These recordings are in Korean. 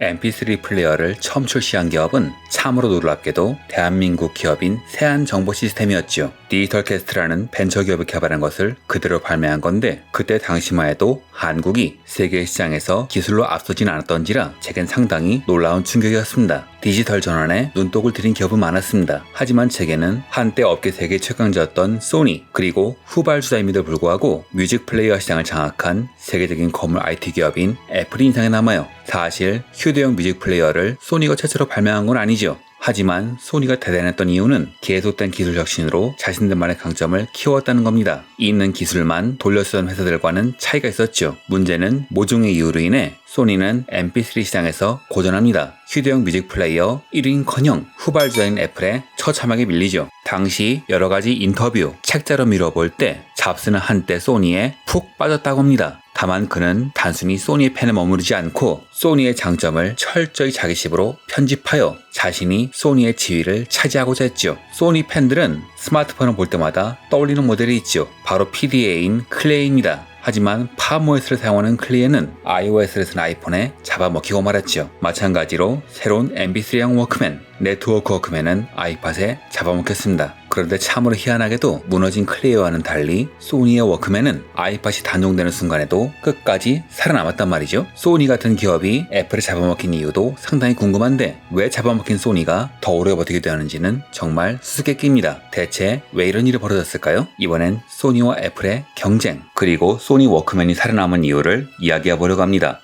MP3 플레이어를 처음 출시한 기업은 참으로 놀랍게도 대한민국 기업인 세안정보시스템이었죠. 디지털캐스트라는 벤처기업이 개발한 것을 그대로 발매한 건데 그때 당시만 해도 한국이 세계 시장에서 기술로 앞서진 않았던지라 제겐 상당히 놀라운 충격이었습니다. 디지털 전환에 눈독을 들인 기업은 많았습니다. 하지만 제게는 한때 업계 세계 최강자였던 소니 그리고 후발주자임에도 불구하고 뮤직 플레이어 시장을 장악한 세계적인 건물 IT 기업인 애플이 인상에 남아요. 사실 휴대용 뮤직 플레이어를 소니가 최초로 발명한 건 아니죠. 하지만 소니가 대단했던 이유는 계속된 기술 혁신으로 자신들만의 강점을 키웠다는 겁니다. 있는 기술만 돌려쓰던 회사들과는 차이가 있었죠. 문제는 모종의 이유로 인해 소니는 MP3 시장에서 고전합니다. 휴대용 뮤직 플레이어 1위인커녕 후발주자인 애플에 처참하게 밀리죠. 당시 여러가지 인터뷰, 책자로 미뤄볼 때 잡스는 한때 소니에 푹 빠졌다고 합니다. 다만 그는 단순히 소니의 팬에 머무르지 않고 소니의 장점을 철저히 자기식으로 편집하여 자신이 소니의 지위를 차지하고자 했죠. 소니 팬들은 스마트폰을 볼 때마다 떠올리는 모델이 있죠. 바로 PDA인 클레이입니다. 하지만 팜OS를 사용하는 클레이는 iOS를 쓴 아이폰에 잡아먹히고 말았죠. 마찬가지로 새로운 MP3형 워크맨, 네트워크 워크맨은 아이팟에 잡아먹혔습니다. 그런데 참으로 희한하게도 무너진 클레이와는 달리 소니의 워크맨은 아이팟이 단종되는 순간에도 끝까지 살아남았단 말이죠. 소니 같은 기업이 애플에 잡아먹힌 이유도 상당히 궁금한데 왜 잡아먹힌 소니가 더 오래 버티게 되었는지는 정말 수수께끼입니다. 대체 왜 이런 일이 벌어졌을까요? 이번엔 소니와 애플의 경쟁 그리고 소니 워크맨이 살아남은 이유를 이야기해보려고 합니다.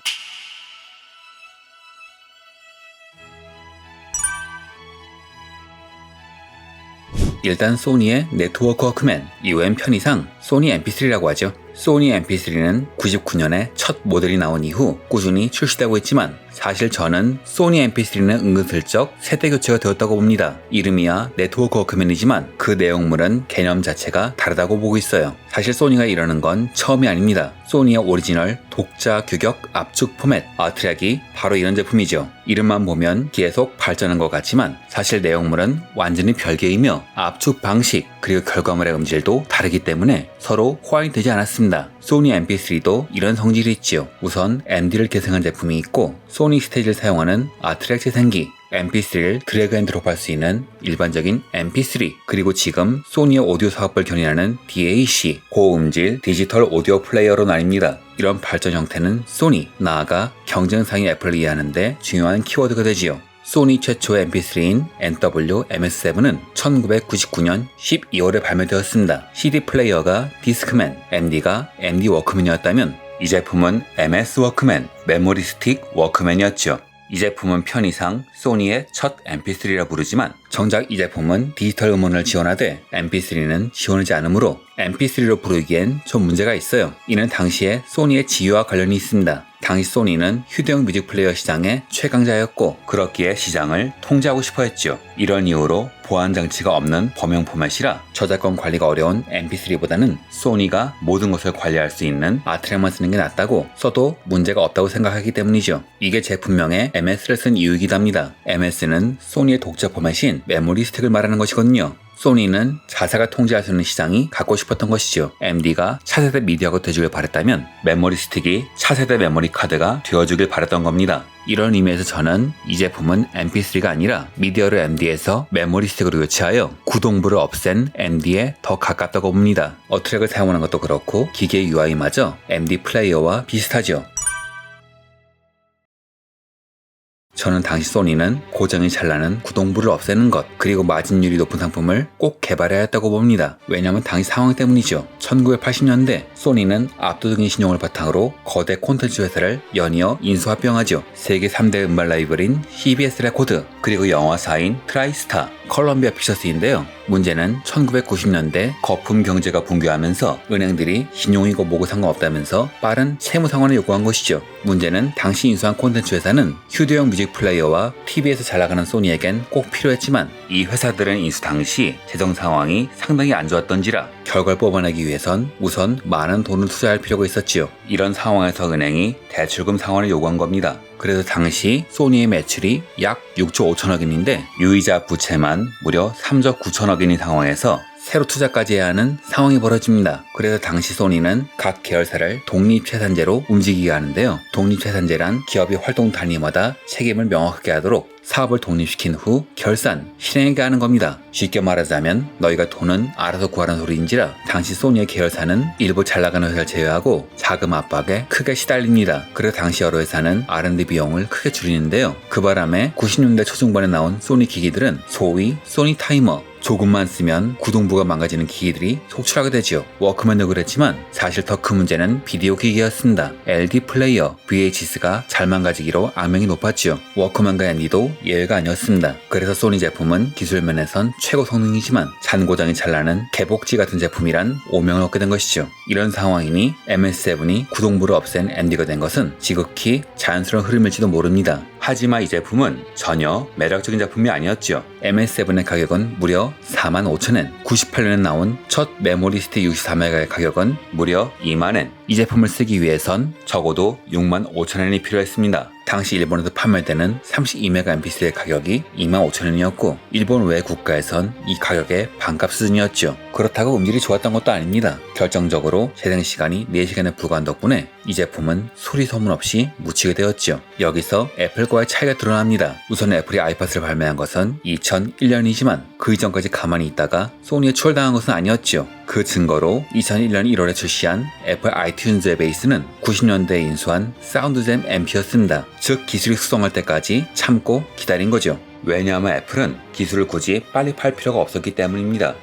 일단 소니의 네트워크 워크맨, 이후엔 편의상 소니 MP3라고 하죠. 소니 MP3는 99년에 첫 모델이 나온 이후 꾸준히 출시되고 있지만 사실 저는 소니 MP3는 은근슬쩍 세대 교체가 되었다고 봅니다. 이름이야 네트워크 워크맨이지만 그 내용물은 개념 자체가 다르다고 보고 있어요. 사실 소니가 이러는 건 처음이 아닙니다. 소니의 오리지널 독자 규격 압축 포맷 아트랙이 바로 이런 제품이죠. 이름만 보면 계속 발전한 것 같지만 사실 내용물은 완전히 별개이며 압축 방식 그리고 결과물의 음질도 다르기 때문에 서로 호환이 되지 않았습니다. 소니 MP3도 이런 성질이 있지요. 우선 MD를 계승한 제품이 있고 소니 스테이지를 사용하는 아트랙 재생기 MP3를 드래그 앤 드롭할 수 있는 일반적인 MP3 그리고 지금 소니의 오디오 사업을 견인하는 DAC 고음질 디지털 오디오 플레이어로 나뉩니다. 이런 발전 형태는 소니, 나아가 경쟁상인 애플을 이해하는데 중요한 키워드가 되지요. 소니 최초의 MP3인 NW-MS7은 1999년 12월에 발매되었습니다. CD 플레이어가 디스크맨, MD가 MD 워크맨이었다면 이 제품은 MS 워크맨, 메모리 스틱 워크맨이었죠. 이 제품은 편의상 소니의 첫 MP3라 부르지만 정작 이 제품은 디지털 음원을 지원하되 MP3는 지원하지 않으므로 MP3로 부르기엔 좀 문제가 있어요. 이는 당시에 소니의 지위와 관련이 있습니다. 당시 소니는 휴대용 뮤직 플레이어 시장의 최강자였고 그렇기에 시장을 통제하고 싶어 했죠. 이런 이유로 보안 장치가 없는 범용 포맷이라 저작권 관리가 어려운 MP3보다는 소니가 모든 것을 관리할 수 있는 아트랙만 쓰는 게 낫다고 써도 문제가 없다고 생각하기 때문이죠. 이게 제품명에 MS를 쓴 이유이기도 합니다. MS는 소니의 독자 포맷인 메모리 스틱을 말하는 것이거든요. 소니는 자사가 통제할 수 있는 시장이 갖고 싶었던 것이죠. MD가 차세대 미디어가 되주길 바랬다면 메모리 스틱이 차세대 메모리 카드가 되어주길 바랬던 겁니다. 이런 의미에서 저는 이 제품은 MP3가 아니라 미디어를 MD에서 메모리 스틱으로 교체하여 구동부를 없앤 MD에 더 가깝다고 봅니다. 어트랙을 사용하는 것도 그렇고 기계 UI마저 MD 플레이어와 비슷하죠. 저는 당시 소니는 고정이 잘 나는 구동부를 없애는 것 그리고 마진율이 높은 상품을 꼭 개발해야 했다고 봅니다. 왜냐하면 당시 상황 때문이죠. 1980년대 소니는 압도적인 신용을 바탕으로 거대 콘텐츠 회사를 연이어 인수합병하죠. 세계 3대 음반 라이벌인 CBS 레코드 그리고 영화사인 트라이스타, 컬럼비아 픽처스인데요. 문제는 1990년대 거품 경제가 붕괴하면서 은행들이 신용이고 뭐고 상관없다면서 빠른 채무 상환을 요구한 것이죠. 문제는 당시 인수한 콘텐츠 회사는 휴대용 뮤직 플레이어와 TV에서 잘 나가는 소니에겐 꼭 필요했지만 이 회사들은 인수 당시 재정 상황이 상당히 안 좋았던지라 결과를 뽑아내기 위해선 우선 많은 돈을 투자할 필요가 있었지요. 이런 상황에서 은행이 대출금 상환을 요구한 겁니다. 그래서 당시 소니의 매출이 약 6조 5천억 원인데 유이자 부채만 무려 3조 9천억 원인 상황에서 새로 투자까지 해야 하는 상황이 벌어집니다. 그래서 당시 소니는 각 계열사를 독립채산제로 움직이게 하는데요. 독립채산제란 기업이 활동 단위마다 책임을 명확하게 하도록 사업을 독립시킨 후 결산, 실행하게 하는 겁니다. 쉽게 말하자면 너희가 돈은 알아서 구하라는 소리인지라 당시 소니의 계열사는 일부 잘 나가는 회사를 제외하고 자금 압박에 크게 시달립니다. 그래서 당시 여러 회사는 R&D 비용을 크게 줄이는데요. 그 바람에 90년대 초중반에 나온 소니 기기들은 소위 소니 타이머, 조금만 쓰면 구동부가 망가지는 기기들이 속출하게 되죠. 워크맨도 그랬지만 사실 더 큰 문제는 비디오 기기였습니다. LD 플레이어, VHS가 잘 망가지기로 악명이 높았죠. 워크맨과 앤디도 예외가 아니었습니다. 그래서 소니 제품은 기술 면에선 최고 성능이지만 잔고장이 잘 나는 개복지 같은 제품이란 오명을 얻게 된 것이죠. 이런 상황이니 MS7이 구동부를 없앤 앤디가 된 것은 지극히 자연스러운 흐름일지도 모릅니다. 하지만 이 제품은 전혀 매력적인 제품이 아니었죠. MS7의 가격은 무려 45,000엔, 98년에 나온 첫 메모리 스틱 64메가의 가격은 무려 20,000엔. 이 제품을 쓰기 위해선 적어도 65,000엔이 필요했습니다. 당시 일본에서 판매되는 32메가-mp3의 가격이 25,000엔이었고 일본 외 국가에선 이 가격의 반값 수준이었죠. 그렇다고 음질이 좋았던 것도 아닙니다. 결정적으로 재생 시간이 4시간에 불과한 덕분에 이 제품은 소리 소문 없이 묻히게 되었죠. 여기서 애플과의 차이가 드러납니다. 우선 애플이 아이팟을 발매한 것은 2001년이지만 그 이전까지 가만히 있다가 소니에 추월당한 것은 아니었죠. 그 증거로 2001년 1월에 출시한 애플 아이튠즈의 베이스는 90년대에 인수한 사운드잼 앰프였습니다. 즉 기술이 숙성할 때까지 참고 기다린 거죠. 왜냐하면 애플은 기술을 굳이 빨리 팔 필요가 없었기 때문입니다.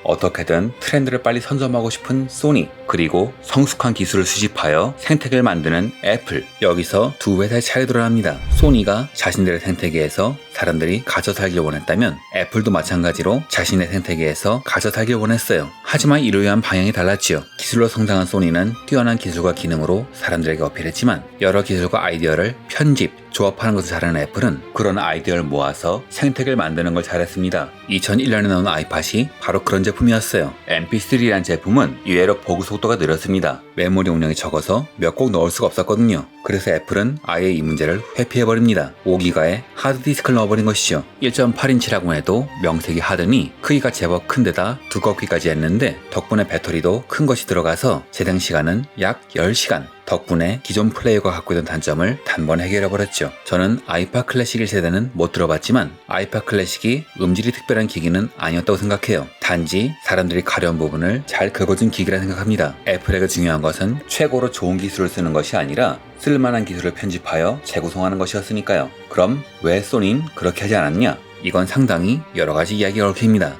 어떻게든 트렌드를 빨리 선점하고 싶은 소니, 그리고 성숙한 기술을 수집하여 생태계를 만드는 애플. 여기서 두 회사의 차이가 드러납니다. 소니가 자신들의 생태계에서 사람들이 갇혀 살길 원했다면 애플도 마찬가지로 자신의 생태계에서 갇혀 살길 원했어요. 하지만 이를 위한 방향이 달랐지요. 기술로 성장한 소니는 뛰어난 기술과 기능으로 사람들에게 어필했지만 여러 기술과 아이디어를 편집, 조합하는 것을 잘하는 애플은 그런 아이디어를 모아서 생태계를 만드는 걸 잘했습니다. 2001년에 나온 아이팟이 바로 그런 제품이었어요. MP3라는 제품은 이외로 보급 속도가 느렸습니다. 메모리 용량이 적어서 몇 곡 넣을 수가 없었거든요. 그래서 애플은 아예 이 문제를 회피해버립니다. 5기가의 하드디스크를 넣어버린 것이죠. 1.8인치라고 해도 명색이 하드니 크기가 제법 큰데다 두껍기까지 했는데 덕분에 배터리도 큰 것이 들어가서 재생 시간은 약 10시간. 덕분에 기존 플레이어가 갖고 있던 단점을 단번에 해결해버렸죠. 저는 아이팟 클래식 1세대는 못 들어봤지만 아이팟 클래식이 음질이 특별한 기기는 아니었다고 생각해요. 단지 사람들이 가려운 부분을 잘 긁어준 기기라 생각합니다. 애플에게 중요한 것은 최고로 좋은 기술을 쓰는 것이 아니라 쓸만한 기술을 편집하여 재구성하는 것이었으니까요. 그럼 왜 소니는 그렇게 하지 않았냐? 이건 상당히 여러가지 이야기가 얽힙니다.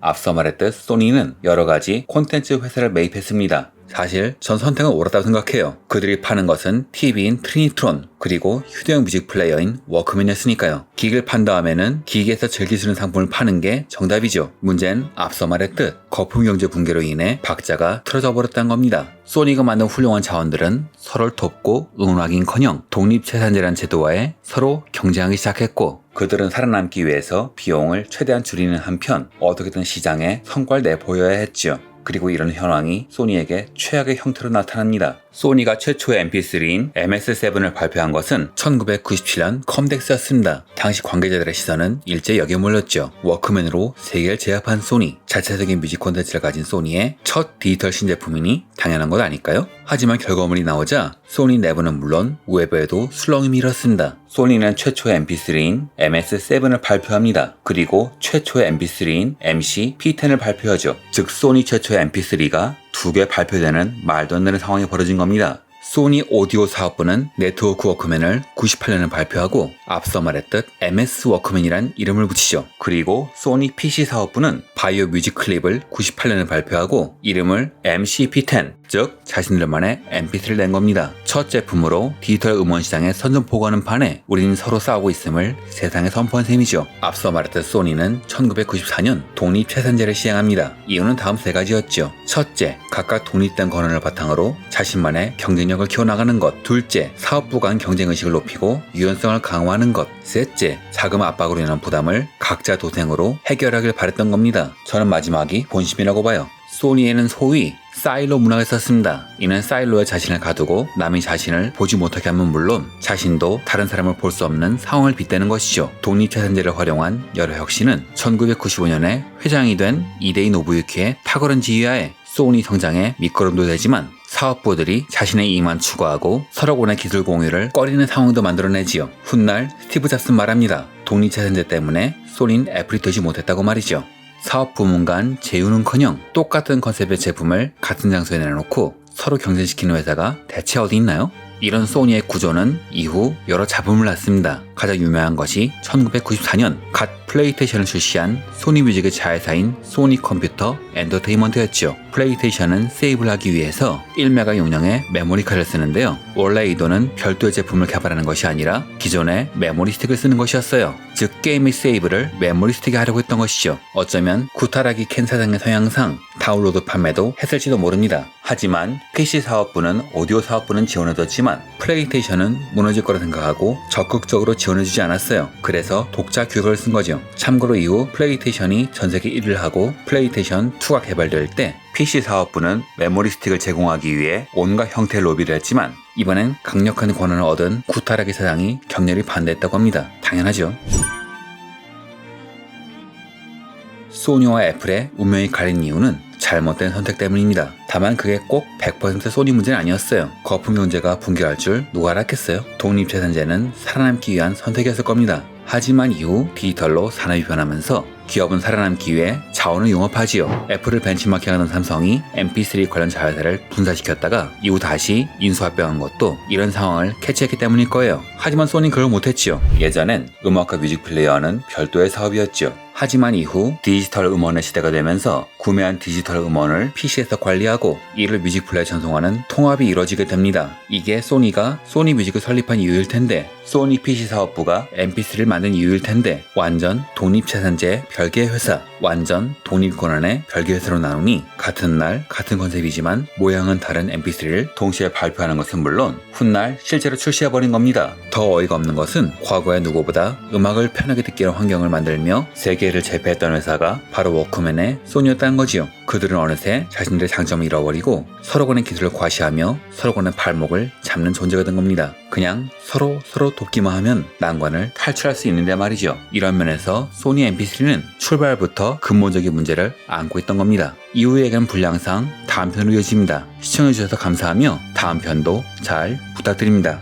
앞서 말했듯 소니는 여러가지 콘텐츠 회사를 매입했습니다. 사실 전 선택은 옳았다고 생각해요. 그들이 파는 것은 TV인 트리니트론 그리고 휴대용 뮤직 플레이어인 워크맨이었으니까요. 기기를 판 다음에는 기기에서 즐길 수 있는 상품을 파는 게 정답이죠. 문제는 앞서 말했듯 거품 경제 붕괴로 인해 박자가 틀어져 버렸다는 겁니다. 소니가 만든 훌륭한 자원들은 서로를 돕고 응원하긴커녕 독립채산제라는 제도와에 서로 경쟁하기 시작했고 그들은 살아남기 위해서 비용을 최대한 줄이는 한편 어떻게든 시장에 성과를 내보여야 했죠. 그리고 이런 현황이 소니에게 최악의 형태로 나타납니다. 소니가 최초의 MP3인 MS7을 발표한 것은 1997년 컴덱스였습니다. 당시 관계자들의 시선은 일제 여기에 몰렸죠. 워크맨으로 세계를 제압한 소니, 자체적인 뮤직 콘텐츠를 가진 소니의 첫 디지털 신제품이니 당연한 것 아닐까요? 하지만 결과물이 나오자 소니 내부는 물론 외부에도 술렁임이 일었습니다. 소니는 최초의 MP3인 MS7을 발표합니다. 그리고 최초의 MP3인 MC P10을 발표하죠. 즉 소니 최초의 MP3가 두 개 발표되는 말도 안 되는 상황이 벌어진 겁니다. 소니 오디오 사업부는 네트워크 워크맨을 98년에 발표하고 앞서 말했듯 MS 워크맨이란 이름을 붙이죠. 그리고 소니 PC 사업부는 바이오 뮤직 클립을 98년에 발표하고 이름을 MC P10, 즉 자신들만의 MP3를 낸 겁니다. 첫 제품으로 디지털 음원 시장에 선전포고하는 판에 우리는 서로 싸우고 있음을 세상에 선포한 셈이죠. 앞서 말했듯 소니는 1994년 독립채산제를 시행합니다. 이유는 다음 세 가지였죠. 첫째, 각각 독립된 권한을 바탕으로 자신만의 경쟁력을 키워나가는 것. 둘째, 사업부 간 경쟁의식을 높이고 유연성을 강화하는 것. 셋째, 자금 압박으로 인한 부담을 각자 도생으로 해결하길 바랬던 겁니다. 저는 마지막이 본심이라고 봐요. 소니에는 소위 사일로 문화가 있었습니다. 이는 사일로에 자신을 가두고 남이 자신을 보지 못하게 하면 물론 자신도 다른 사람을 볼 수 없는 상황을 빗대는 것이죠. 독립자산제를 활용한 여러 혁신은 1995년에 회장이 된 이데이 노부유키의 탁월한 지휘하에 소니 성장에 미끄럼도 되지만 사업부들이 자신의 이익만 추구하고 서로 간의 기술 공유를 꺼리는 상황도 만들어내지요. 훗날 스티브 잡스는 말합니다. 독립자산제 때문에 소니는 애플이 되지 못했다고 말이죠. 사업 부문 간 제휴는커녕 똑같은 컨셉의 제품을 같은 장소에 내놓고 서로 경쟁시키는 회사가 대체 어디 있나요? 이런 소니의 구조는 이후 여러 잡음을 낳습니다. 가장 유명한 것이 1994년 갓 플레이스테이션을 출시한 소니뮤직의 자회사인 소니 컴퓨터 엔터테인먼트였죠. 플레이스테이션은 세이브를 하기 위해서 1메가 용량의 메모리 카드를 쓰는데요. 원래 의도는 별도의 제품을 개발하는 것이 아니라 기존의 메모리 스틱을 쓰는 것이었어요. 즉 게임의 세이브를 메모리 스틱에 하려고 했던 것이죠. 어쩌면 구타라기 캔 사장의 성향상 다운로드 판매도 했을지도 모릅니다. 하지만 PC 사업부는 오디오 사업부는 지원해줬지만 플레이스테이션은 무너질 거라 생각하고 적극적으로 지원해주지 않았어요. 그래서 독자 규격을 쓴 거죠. 참고로 이후 플레이스테이션이 전세계 1위를 하고 플레이스테이션 2가 개발될 때 PC 사업부는 메모리 스틱을 제공하기 위해 온갖 형태의 로비를 했지만 이번엔 강력한 권한을 얻은 구타라기 사장이 격렬히 반대했다고 합니다. 당연하죠. 소니와 애플의 운명이 갈린 이유는 잘못된 선택 때문입니다. 다만 그게 꼭 100% 소니 문제는 아니었어요. 거품 경제가 붕괴할 줄 누가 알았겠어요? 독립재산제는 살아남기 위한 선택이었을 겁니다. 하지만 이후 디지털로 산업이 변하면서 기업은 살아남기 위해 자원을 융합하지요. 애플을 벤치마킹하던 삼성이 MP3 관련 자회사를 분사시켰다가 이후 다시 인수합병한 것도 이런 상황을 캐치했기 때문일 거예요. 하지만 소니는 그걸 못했지요. 예전엔 음악과 뮤직 플레이어는 별도의 사업이었죠. 하지만 이후 디지털 음원의 시대가 되면서 구매한 디지털 음원을 PC에서 관리하고 이를 뮤직 플레이에 전송하는 통합이 이루어지게 됩니다. 이게 소니가 소니 뮤직을 설립한 이유일 텐데 소니 PC 사업부가 MP3를 만든 이유일 텐데 완전 독립재산제 별개의 회사, 완전 독립권한의 별개 회사로 나누니 같은 날 같은 컨셉이지만 모양은 다른 MP3를 동시에 발표하는 것은 물론 훗날 실제로 출시해버린 겁니다. 더 어이가 없는 것은 과거의 누구보다 음악을 편하게 듣기 위한 환경을 만들며 세계를 제패했던 회사가 바로 워크맨의 소니였다는 거지요. 그들은 어느새 자신들의 장점을 잃어버리고 서로 간의 기술을 과시하며 서로 간의 발목을 잡는 존재가 된 겁니다. 그냥 서로 돕기만 하면 난관을 탈출할 수 있는데 말이죠. 이런 면에서 소니 MP3는 출발부터 근본적인 문제를 안고 있던 겁니다. 이후의 얘기는 분량상 다음 편으로 이어집니다. 시청해주셔서 감사하며 다음 편도 잘 부탁드립니다.